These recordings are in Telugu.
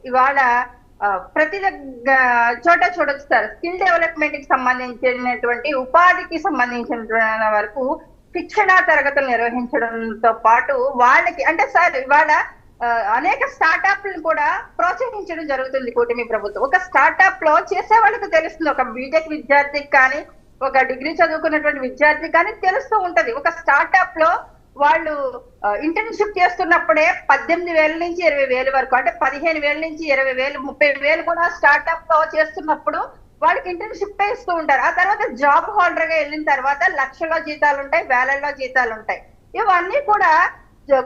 ఇవాళ ప్రతి చోట చూడొచ్చు సార్. స్కిల్ డెవలప్మెంట్ కి సంబంధించినటువంటి ఉపాధికి సంబంధించిన వరకు శిక్షణా తరగతులు నిర్వహించడంతో పాటు వాళ్ళకి అంటే సార్ ఇవాళ అనేక స్టార్టప్లను కూడా ప్రోత్సహించడం జరుగుతుంది కూటమి ప్రభుత్వం. ఒక స్టార్టప్ లో చేసే వాళ్ళకి తెలుస్తుంది, ఒక బీటెక్ విద్యార్థికి కానీ ఒక డిగ్రీ చదువుకున్నటువంటి విద్యార్థి కానీ తెలుస్తూ ఉంటది. ఒక స్టార్టప్ లో వాళ్ళు ఇంటర్న్షిప్ చేస్తున్నప్పుడే 18,000 నుంచి 20,000 వరకు, అంటే 15,000 నుంచి 20,000 30,000 కూడా స్టార్టప్ లో చేస్తున్నప్పుడు వాళ్ళకి ఇంటర్న్షిప్ ఇస్తూ ఉంటారు. ఆ తర్వాత జాబ్ హోల్డర్ గా వెళ్ళిన తర్వాత లక్షల్లో జీతాలు ఉంటాయి, వేలల్లో జీతాలు ఉంటాయి. ఇవన్నీ కూడా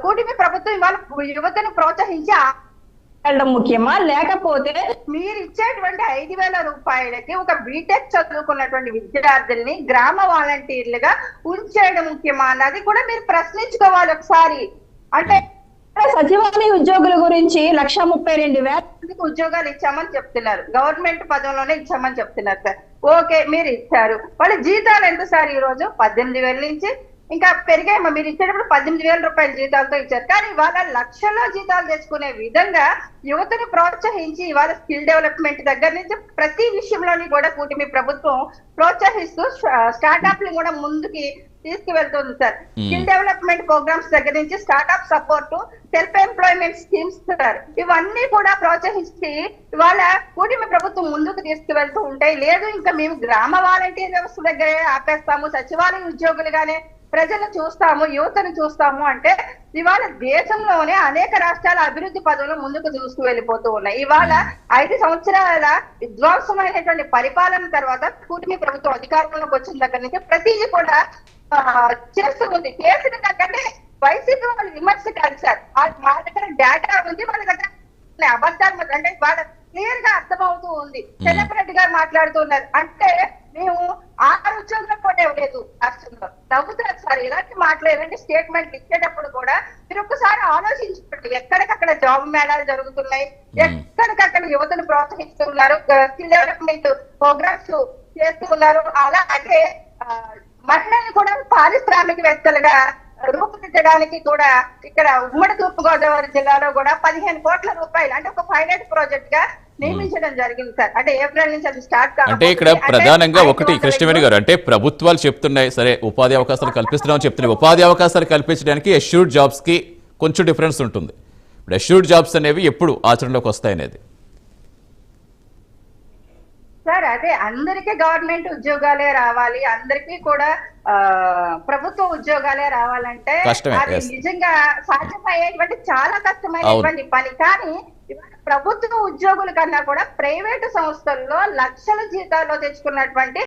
కూటమి ప్రభుత్వం ఇవాళ యువతను ప్రోత్సహించి వెళ్ళడం ముఖ్యమా, లేకపోతే మీరు ఇచ్చేటువంటి 5,000 రూపాయలకి ఒక బీటెక్ చదువుకున్నటువంటి విద్యార్థుల్ని గ్రామ వాలంటీర్లుగా ఉంచేయడం ముఖ్యమా అన్నది కూడా మీరు ప్రశ్నించుకోవాలి ఒకసారి. అంటే సచివాలయ ఉద్యోగుల గురించి 1,32,000 ఉద్యోగాలు ఇచ్చామని చెప్తున్నారు, గవర్నమెంట్ పదంలోనే ఇచ్చామని చెప్తున్నారు సార్. ఓకే, మీరు ఇచ్చారు, వాళ్ళ జీతాలు ఎంత సార్? ఈ రోజు 18,000 నుంచి ఇంకా పెరిగాయమ్మా. మీరు ఇచ్చేటప్పుడు 18,000 రూపాయల జీతాలతో ఇచ్చారు, కానీ ఇవాళ లక్షల్లో జీతాలు తెచ్చుకునే విధంగా యువతను ప్రోత్సహించి ఇవాళ స్కిల్ డెవలప్మెంట్ దగ్గర నుంచి ప్రతి విషయంలోని కూడా కూటమి ప్రభుత్వం ప్రోత్సహిస్తూ స్టార్టప్లు కూడా ముందుకి తీసుకువెళ్తుంది సార్. స్కిల్ డెవలప్మెంట్ ప్రోగ్రామ్స్ దగ్గర నుంచి startup support, self employment schemes sir, ఇవన్నీ కూడా ప్రోత్సహించి ఇవాళ కూటమి ప్రభుత్వం ముందుకు తీసుకువెళ్తూ ఉంటాయి. లేదు ఇంకా మేము గ్రామ వాలంటీర్ వ్యవస్థ దగ్గరే ఆపేస్తాము, సచివాలయ ఉద్యోగులుగానే ప్రజలను చూస్తాము, యువతను చూస్తాము అంటే ఇవాళ దేశంలోనే అనేక రాష్ట్రాల అభివృద్ధి పదంలో ముందుకు చూస్తూ వెళ్ళిపోతూ ఉన్నాయి. ఇవాళ 5 సంవత్సరాల విధ్వంసమైనటువంటి పరిపాలన తర్వాత కూటమి ప్రభుత్వం అధికారంలోకి వచ్చిన దగ్గర నుంచి ప్రతిదీ కూడా చేస్తూ ఉంది. చేసిన దగ్గరే వైసీపీ వాళ్ళు విమర్శ కాదు సార్, మా దగ్గర డేటా ఉంది, వాళ్ళ దగ్గర అబద్ధాలు అంటే వాళ్ళ క్లియర్ గా అర్థమవుతూ ఉంది. చెల్లపరెడ్డి గారు మాట్లాడుతున్నారు అంటే మేము 6 ఉద్యోగులకు కూడా ఇవ్వలేదు రాష్ట్రంలో. నవ్వుతారు సార్ ఇలాంటి మాటలు, ఇలాంటి స్టేట్మెంట్లు ఇచ్చేటప్పుడు కూడా మీరు ఒక్కసారి ఆలోచించుకోండి. ఎక్కడికక్కడ జాబ్ మేళాలు జరుగుతున్నాయి, ఎక్కడికక్కడ యువతను ప్రోత్సహిస్తున్నారు, స్కిల్ డెవలప్మెంట్ ప్రోగ్రామ్స్ చేస్తున్నారు. అలాగే మహిళలు కూడా పారిశ్రామికవేత్తలుగా రూపుదిద్దడానికి కూడా ఇక్కడ ఉమ్మడి తూర్పు గోదావరి జిల్లాలో కూడా 15 కోట్ల రూపాయలు అంటే ఒక పైలట్ ప్రాజెక్ట్ గా నియమించడం జరిగింది సార్. అంటే ఏప్రిల్ నుంచి అది స్టార్ట్ అంటే ఇక్కడ ప్రధానంగా ఒకటి కృష్ణవేణి గారు, అంటే ప్రభుత్వాలు చెప్తున్నాయి సరే ఉపాధి అవకాశాలు కల్పిస్తున్నామని చెప్తున్నాయి. ఉపాధి అవకాశాలు కల్పించడానికి అష్యూర్డ్ జాబ్స్ కి కొంచెం డిఫరెన్స్ ఉంటుంది. ఇప్పుడు అష్యూర్డ్ జాబ్స్ అనేవి ఎప్పుడు ఆచరణలోకి వస్తాయనేది సార్ అదే అందరికీ గవర్నమెంట్ ఉద్యోగాలే రావాలి, అందరికీ కూడా ప్రభుత్వ ఉద్యోగాలే రావాలంటే అది నిజంగా సాధ్యమయ్యేటువంటి చాలా కష్టమైనటువంటి పని. కానీ ప్రభుత్వ ఉద్యోగుల కన్నా కూడా ప్రైవేటు సంస్థల్లో లక్షల జీతాల్లో తెచ్చుకున్నటువంటి